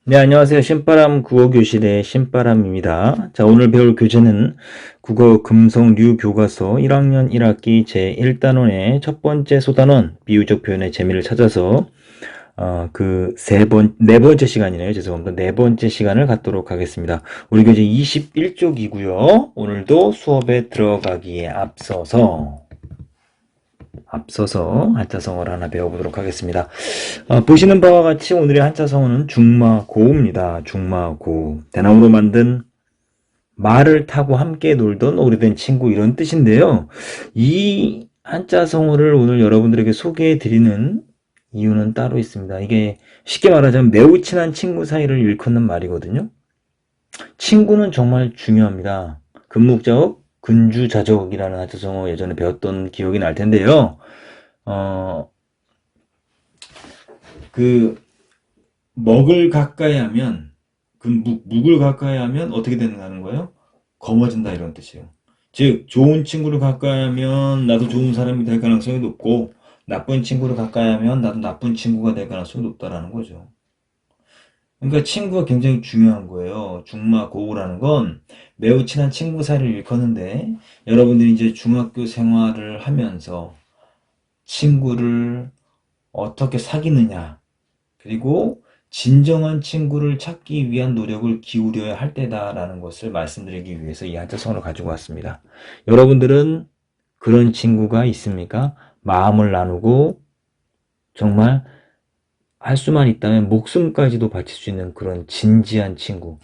네, 안녕하세요. 신바람 국어교실의 신바람입니다. 자, 오늘 배울 교재는 국어 금성류 교과서 1학년 1학기 제1단원의 첫 번째 소단원 비유적 표현의 재미를 찾아서 네 번째 시간이네요. 죄송합니다. 네 번째 시간을 갖도록 하겠습니다. 우리 교재 21쪽이고요. 오늘도 수업에 들어가기에 앞서서 한자성어를 하나 배워보도록 하겠습니다. 보시는 바와 같이 오늘의 한자성어는 중마고우입니다. 중마고우. 대나무로 만든 말을 타고 함께 놀던 오래된 친구 이런 뜻인데요. 이 한자성어를 오늘 여러분들에게 소개해 드리는 이유는 따로 있습니다. 이게 쉽게 말하자면 매우 친한 친구 사이를 일컫는 말이거든요. 친구는 정말 중요합니다. 금목자업, 근주자적이라는 한자성어 예전에 배웠던 기억이 날 텐데요. 어, 그 먹을 가까이 하면 묵을 가까이 하면 어떻게 된다는 거예요? 검어진다 이런 뜻이에요. 즉 좋은 친구를 가까이 하면 나도 좋은 사람이 될 가능성이 높고 나쁜 친구를 가까이 하면 나도 나쁜 친구가 될 가능성이 높다라는 거죠. 그러니까 친구가 굉장히 중요한 거예요. 중마고우라는 건 매우 친한 친구 사이를 일컫는데 여러분들이 이제 중학교 생활을 하면서 친구를 어떻게 사귀느냐 그리고 진정한 친구를 찾기 위한 노력을 기울여야 할 때다라는 것을 말씀드리기 위해서 이 한자성어를 가지고 왔습니다. 여러분들은 그런 친구가 있습니까? 마음을 나누고 정말 할 수만 있다면 목숨까지도 바칠 수 있는 그런 진지한 친구,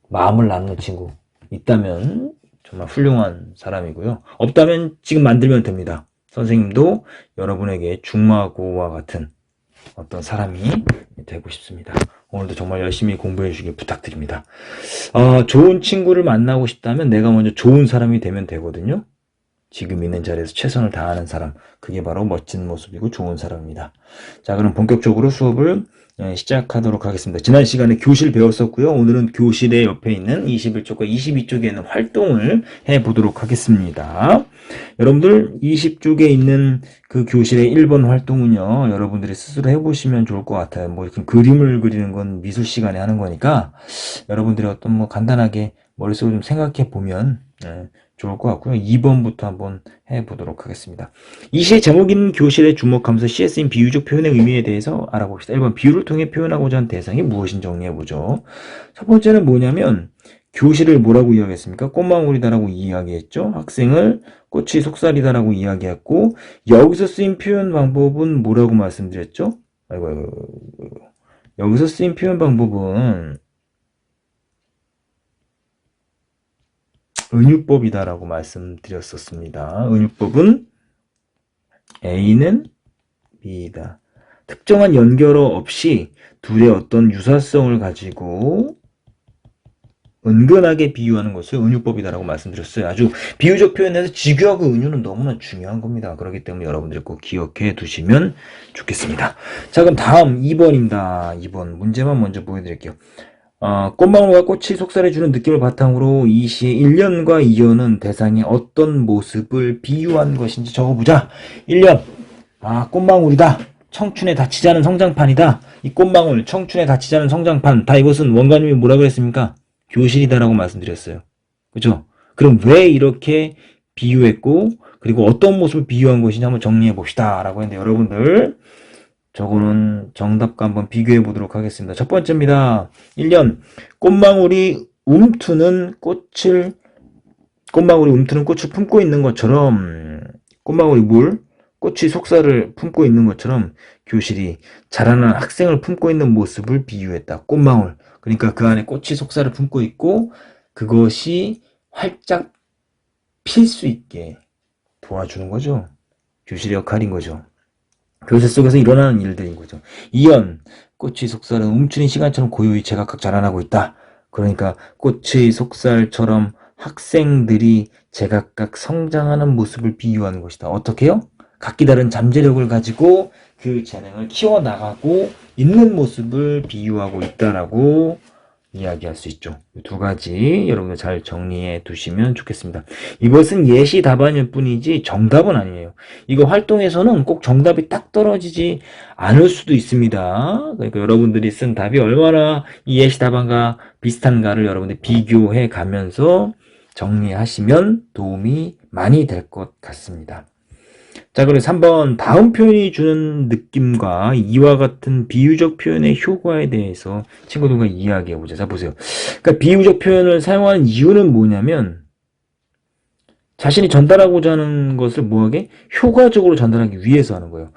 마음을 나누는 친구 있다면 정말 훌륭한 사람이고요. 없다면 지금 만들면 됩니다. 선생님도 여러분에게 중마고와 같은 어떤 사람이 되고 싶습니다. 오늘도 정말 열심히 공부해 주시길 부탁드립니다. 좋은 친구를 만나고 싶다면 내가 먼저 좋은 사람이 되면 되거든요. 지금 있는 자리에서 최선을 다하는 사람, 그게 바로 멋진 모습이고 좋은 사람입니다. 자, 그럼 본격적으로 수업을 시작하도록 하겠습니다. 지난 시간에 교실 배웠었고요. 오늘은 교실의 옆에 있는 21쪽과 22쪽에 있는 활동을 해보도록 하겠습니다. 여러분들 20쪽에 있는 그 교실의 1번 활동은요. 여러분들이 스스로 해보시면 좋을 것 같아요. 뭐 이렇게 그림을 그리는 건 미술 시간에 하는 거니까 여러분들이 어떤 뭐 간단하게 머릿속으로 좀 생각해 보면 좋을 것 같고요. 2번부터 한번 해보도록 하겠습니다. 이 시의 제목 있는 교실에 주목하면서 시에 쓰인 비유적 표현의 의미에 대해서 알아봅시다. 1번 비유를 통해 표현하고자 하는 대상이 무엇인지 정리해보죠. 첫 번째는 뭐냐면 교실을 뭐라고 이야기했습니까? 꽃망울이다라고 이야기했죠. 학생을 꽃이 속살이다라고 이야기했고 여기서 쓰인 표현 방법은 뭐라고 말씀드렸죠? 여기서 쓰인 표현 방법은 은유법이다라고 말씀드렸었습니다. 은유법은 A는 B이다. 특정한 연결어 없이 둘의 어떤 유사성을 가지고 은근하게 비유하는 것을 은유법이다라고 말씀드렸어요. 아주 비유적 표현에서 직유하고 은유는 너무나 중요한 겁니다. 그렇기 때문에 여러분들이 꼭 기억해 두시면 좋겠습니다. 자, 그럼 다음 2번입니다. 2번 문제만 먼저 보여드릴게요. 꽃망울과 꽃이 속살해주는 느낌을 바탕으로 이 시의 1년과 2년은 대상의 어떤 모습을 비유한 것인지 적어보자. 1년, 꽃망울이다. 청춘에 닫히지 않은 성장판이다. 이 꽃망울, 청춘에 닫히지 않은 성장판. 다 이것은 원가님이 뭐라 그랬습니까? 교실이다라고 말씀드렸어요. 그죠? 그럼 왜 이렇게 비유했고, 그리고 어떤 모습을 비유한 것인지 한번 정리해 봅시다. 라고 했는데, 여러분들, 저거는 정답과 한번 비교해 보도록 하겠습니다. 첫 번째입니다. 1년, 꽃망울이 움트는 꽃을 품고 있는 것처럼, 꽃이 속살을 품고 있는 것처럼 교실이 자라는 학생을 품고 있는 모습을 비유했다. 꽃망울. 그러니까 그 안에 꽃이 속살을 품고 있고 그것이 활짝 필 수 있게 도와주는 거죠. 교실의 역할인 거죠. 교실 속에서 일어나는 일들인 거죠. 이연, 꽃이 속살은 움츠린 시간처럼 고요히 제각각 자라나고 있다. 그러니까 꽃의 속살처럼 학생들이 제각각 성장하는 모습을 비유하는 것이다. 어떻게요? 각기 다른 잠재력을 가지고 그 재능을 키워나가고 있는 모습을 비유하고 있다라고 이야기할 수 있죠. 두 가지 여러분들 잘 정리해 두시면 좋겠습니다. 이것은 예시 답안일 뿐이지 정답은 아니에요. 이거 활동에서는 꼭 정답이 딱 떨어지지 않을 수도 있습니다. 그러니까 여러분들이 쓴 답이 얼마나 이 예시 답안과 비슷한가를 여러분들 비교해 가면서 정리하시면 도움이 많이 될 것 같습니다. 자, 그럼 3번 다음 표현이 주는 느낌과 이와 같은 비유적 표현의 효과에 대해서 친구들과 이야기해 보자. 자, 보세요. 그러니까 비유적 표현을 사용하는 이유는 뭐냐면 자신이 전달하고자 하는 것을 뭐하게? 효과적으로 전달하기 위해서 하는 거예요.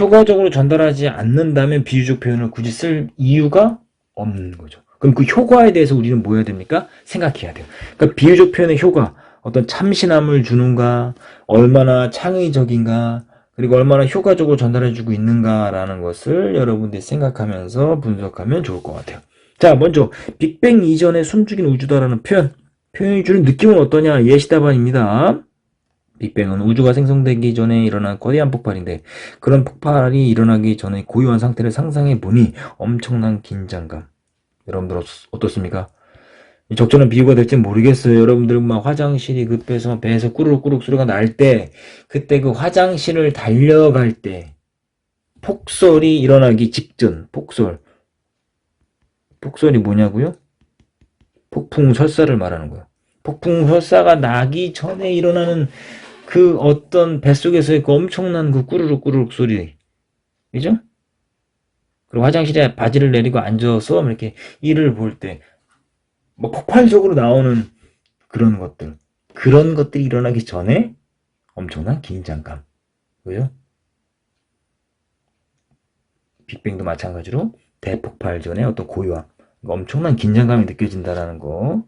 효과적으로 전달하지 않는다면 비유적 표현을 굳이 쓸 이유가 없는 거죠. 그럼 그 효과에 대해서 우리는 뭐 해야 됩니까? 생각해야 돼요. 그러니까 비유적 표현의 효과, 어떤 참신함을 주는가, 얼마나 창의적인가, 그리고 얼마나 효과적으로 전달해주고 있는가라는 것을 여러분들이 생각하면서 분석하면 좋을 것 같아요. 자, 먼저 빅뱅 이전에 숨죽인 우주다라는 표현. 표현이 주는 느낌은 어떠냐? 예시답안입니다. 빅뱅은 우주가 생성되기 전에 일어난 거대한 폭발인데 그런 폭발이 일어나기 전에 고요한 상태를 상상해 보니 엄청난 긴장감. 여러분들 어떻습니까? 적절한 비유가 될지 모르겠어요. 여러분들 막 화장실이 급해서 배에서 꾸르륵꾸르륵 소리가 날 때 그때 그 화장실을 달려갈 때 폭설이 일어나기 직전 폭설이 뭐냐고요? 폭풍 설사를 말하는 거예요. 폭풍 설사가 나기 전에 일어나는 그 어떤 뱃속에서의 그 엄청난 그 꾸르륵 소리. 그죠? 그리고 화장실에 바지를 내리고 앉아서 이렇게 이를 볼 때, 뭐 폭발적으로 나오는 그런 것들. 그런 것들이 일어나기 전에 엄청난 긴장감. 그죠? 빅뱅도 마찬가지로 대폭발 전에 어떤 고요함. 엄청난 긴장감이 느껴진다라는 거.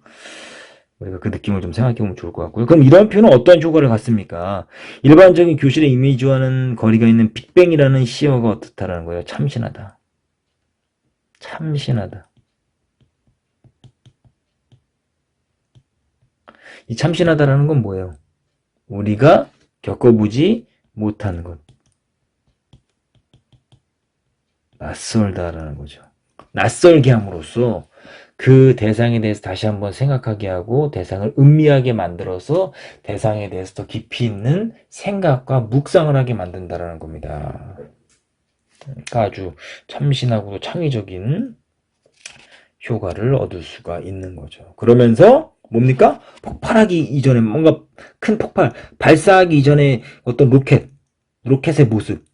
우리가 그 느낌을 좀 생각해보면 좋을 것 같고요. 그럼 이런 표현은 어떠한 효과를 갖습니까? 일반적인 교실의 이미지와는 거리가 있는 빅뱅이라는 시어가 어떻다라는 거예요. 참신하다. 참신하다. 이 참신하다라는 건 뭐예요? 우리가 겪어보지 못한 것. 낯설다라는 거죠. 낯설게 함으로써 그 대상에 대해서 다시 한번 생각하게 하고 대상을 음미하게 만들어서 대상에 대해서 더 깊이 있는 생각과 묵상을 하게 만든다라는 겁니다. 그러니까 아주 참신하고 창의적인 효과를 얻을 수가 있는 거죠. 그러면서 뭡니까? 폭발하기 이전에 뭔가 큰 폭발, 발사하기 이전에 어떤 로켓의 모습.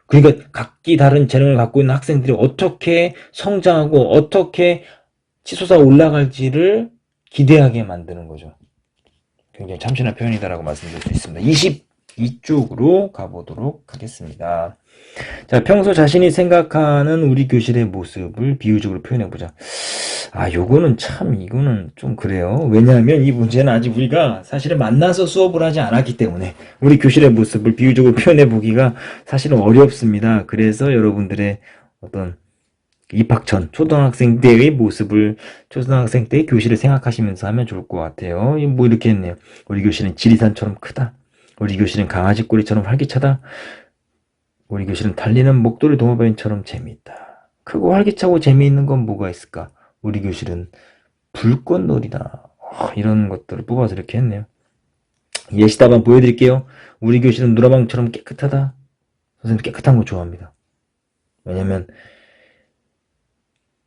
그러니까 각기 다른 재능을 갖고 있는 학생들이 어떻게 성장하고 어떻게 치솟아 올라갈지를 기대하게 만드는 거죠. 굉장히 참신한 표현이다라고 말씀드릴 수 있습니다. 22쪽으로 가보도록 하겠습니다. 자, 평소 자신이 생각하는 우리 교실의 모습을 비유적으로 표현해보자. 이거는 좀 그래요. 왜냐하면 이 문제는 아직 우리가 사실은 만나서 수업을 하지 않았기 때문에 우리 교실의 모습을 비유적으로 표현해보기가 사실은 어렵습니다. 그래서 여러분들의 어떤 입학 전 초등학생 때의 모습을 초등학생 때의 교실을 생각하시면서 하면 좋을 것 같아요. 뭐 이렇게 했네요. 우리 교실은 지리산처럼 크다. 우리 교실은 강아지 꼬리처럼 활기차다. 우리 교실은 달리는 목도리 도마뱀처럼 재미있다. 크고 활기차고 재미있는 건 뭐가 있을까? 우리 교실은 불꽃놀이다. 이런 것들을 뽑아서 이렇게 했네요. 예시답안 보여드릴게요. 우리 교실은 노라방처럼 깨끗하다. 선생님 깨끗한 거 좋아합니다. 왜냐면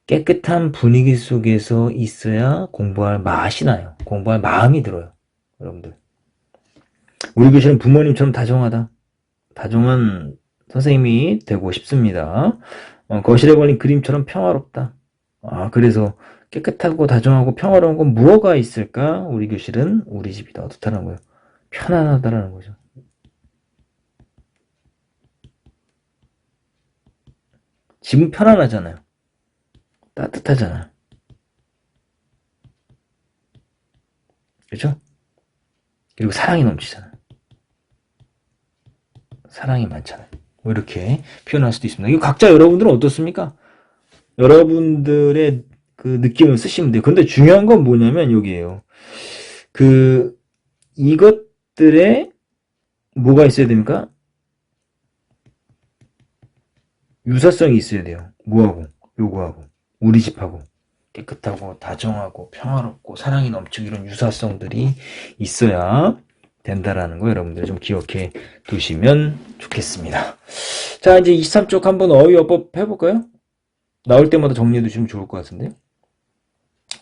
깨끗한 분위기 속에서 있어야 공부할 맛이 나요. 공부할 마음이 들어요. 여러분들. 우리 교실은 부모님처럼 다정하다. 다정한 선생님이 되고 싶습니다. 거실에 걸린 그림처럼 평화롭다. 그래서 깨끗하고 다정하고 평화로운 건 무엇가 있을까? 우리 교실은 우리 집이다. 어떻다는 거예요? 편안하다라는 거죠. 집은 편안하잖아요. 따뜻하잖아요. 그렇죠? 그리고 사랑이 넘치잖아요. 사랑이 많잖아요. 뭐 이렇게 표현할 수도 있습니다. 이거 각자 여러분들은 어떻습니까? 여러분들의 그 느낌을 쓰시면 돼요. 근데 중요한 건 뭐냐면 여기에요. 이것들에 뭐가 있어야 됩니까? 유사성이 있어야 돼요. 뭐하고? 요거하고. 우리 집하고. 깨끗하고 다정하고 평화롭고 사랑이 넘치고 이런 유사성들이 있어야 된다라는 거 여러분들 좀 기억해 두시면 좋겠습니다. 자, 이제 23쪽 한번 어휘어법 해볼까요? 나올 때마다 정리해 두시면 좋을 것 같은데요.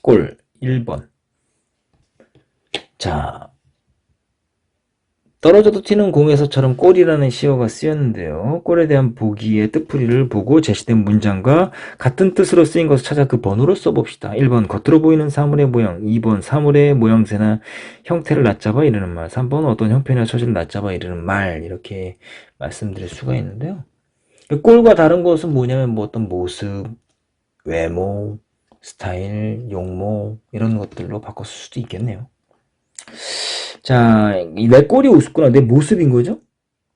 골 1번. 자, 떨어져도 튀는 공에서처럼 골이라는 시어가 쓰였는데요. 골에 대한 보기의 뜻풀이를 보고 제시된 문장과 같은 뜻으로 쓰인 것을 찾아 그 번호로 써봅시다. 1번 겉으로 보이는 사물의 모양, 2번 사물의 모양새나 형태를 낮잡아 이르는 말, 3번 어떤 형편이나 처지를 낮잡아 이르는 말, 이렇게 말씀드릴 수가 있는데요. 골과 다른 것은 뭐냐면 뭐 어떤 모습, 외모, 스타일, 용모 이런 것들로 바꿨을 수도 있겠네요. 자, 내 꼴이 우습구나. 내 모습인 거죠?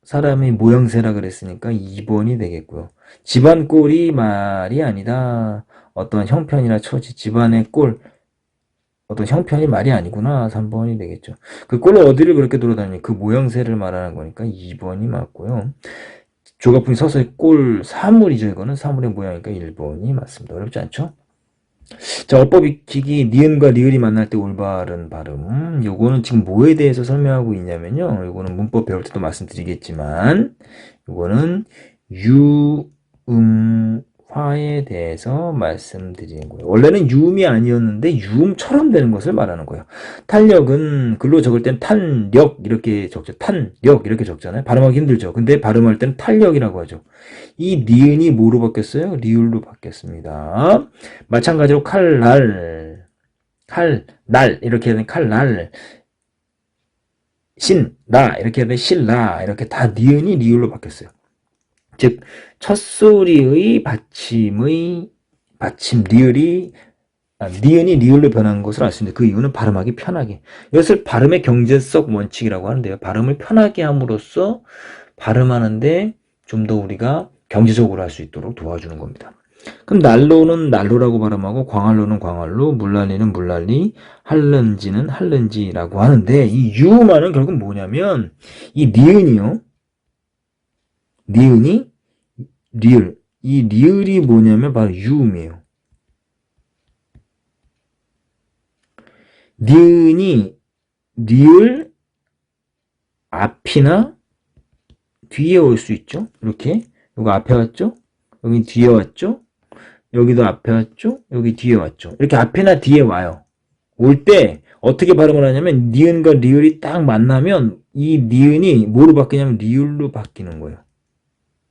사람의 모양새라 그랬으니까 2번이 되겠고요. 집안 꼴이 말이 아니다. 어떤 형편이나 처지, 집안의 꼴, 어떤 형편이 말이 아니구나. 3번이 되겠죠. 그 꼴로 어디를 그렇게 돌아다니냐. 그 모양새를 말하는 거니까 2번이 맞고요. 조가풍이 서서히 꼴, 사물이죠. 이거는 사물의 모양이니까 1번이 맞습니다. 어렵지 않죠? 자, 어법 익히기, 니은과 리을이 만날 때 올바른 발음. 요거는 지금 뭐에 대해서 설명하고 있냐면요. 요거는 문법 배울 때도 말씀드리겠지만, 요거는 유음화에 대해서 말씀드리는 거예요. 원래는 유음이 아니었는데 유음처럼 되는 것을 말하는 거예요. 탄력은 글로 적을 땐 탄력 이렇게 적죠. 탄력 이렇게 적잖아요. 발음하기 힘들죠. 근데 발음할 때는 탄력이라고 하죠. 이 니은이 뭐로 바뀌었어요? 리을로 바뀌었습니다. 마찬가지로 칼날, 칼날 이렇게 해야 되는 칼날, 신라 이렇게 해야 되는 신라 이렇게 다 니은이 리을로 바뀌었어요. 즉 첫소리의 받침 리을이 니은이 리을로 변한 것을 알 수 있는데 그 이유는 발음하기 편하게. 이것을 발음의 경제적 원칙이라고 하는데요. 발음을 편하게 함으로써 발음하는데 좀 더 우리가 경제적으로 할 수 있도록 도와주는 겁니다. 그럼 난로는 난로라고 발음하고 광활로는 광활로, 물난리는 물난리, 할른지는 할른지라고 하는데 이 유음화는 결국 뭐냐면 이 니은이요. 니은이 리을. 이 리을이 뭐냐면 바로 유음이에요. 니은이 리을 앞이나 뒤에 올 수 있죠. 이렇게 이거 앞에 왔죠. 여기 뒤에 왔죠. 여기도 앞에 왔죠. 여기 뒤에 왔죠. 이렇게 앞에나 뒤에 와요. 올 때 어떻게 발음을 하냐면 니은과 리을이 딱 만나면 이 니은이 뭐로 바뀌냐면 리을로 바뀌는 거예요.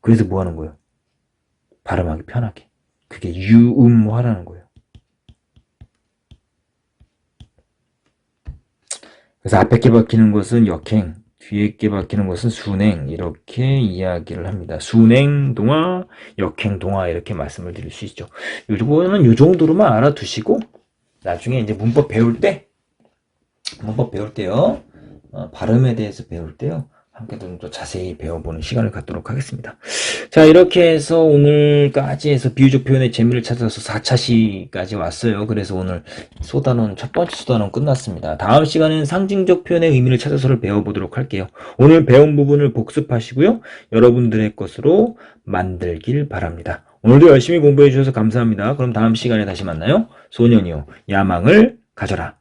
그래서 뭐 하는 거예요? 발음하기 편하게. 그게 유음화라는 거예요. 그래서 앞에 게 바뀌는 것은 역행, 뒤에 게 바뀌는 것은 순행 이렇게 이야기를 합니다. 순행 동화, 역행 동화 이렇게 말씀을 드릴 수 있죠. 요거는 요 정도로만 알아두시고 나중에 이제 문법 배울 때요. 발음에 대해서 배울 때요. 함께 좀 더 자세히 배워보는 시간을 갖도록 하겠습니다. 자, 이렇게 해서 오늘까지 해서 비유적 표현의 재미를 찾아서 4차 시까지 왔어요. 그래서 오늘 소단원, 첫 번째 소단원 끝났습니다. 다음 시간에는 상징적 표현의 의미를 찾아서를 배워보도록 할게요. 오늘 배운 부분을 복습하시고요. 여러분들의 것으로 만들길 바랍니다. 오늘도 열심히 공부해 주셔서 감사합니다. 그럼 다음 시간에 다시 만나요. 소년이요, 야망을 가져라.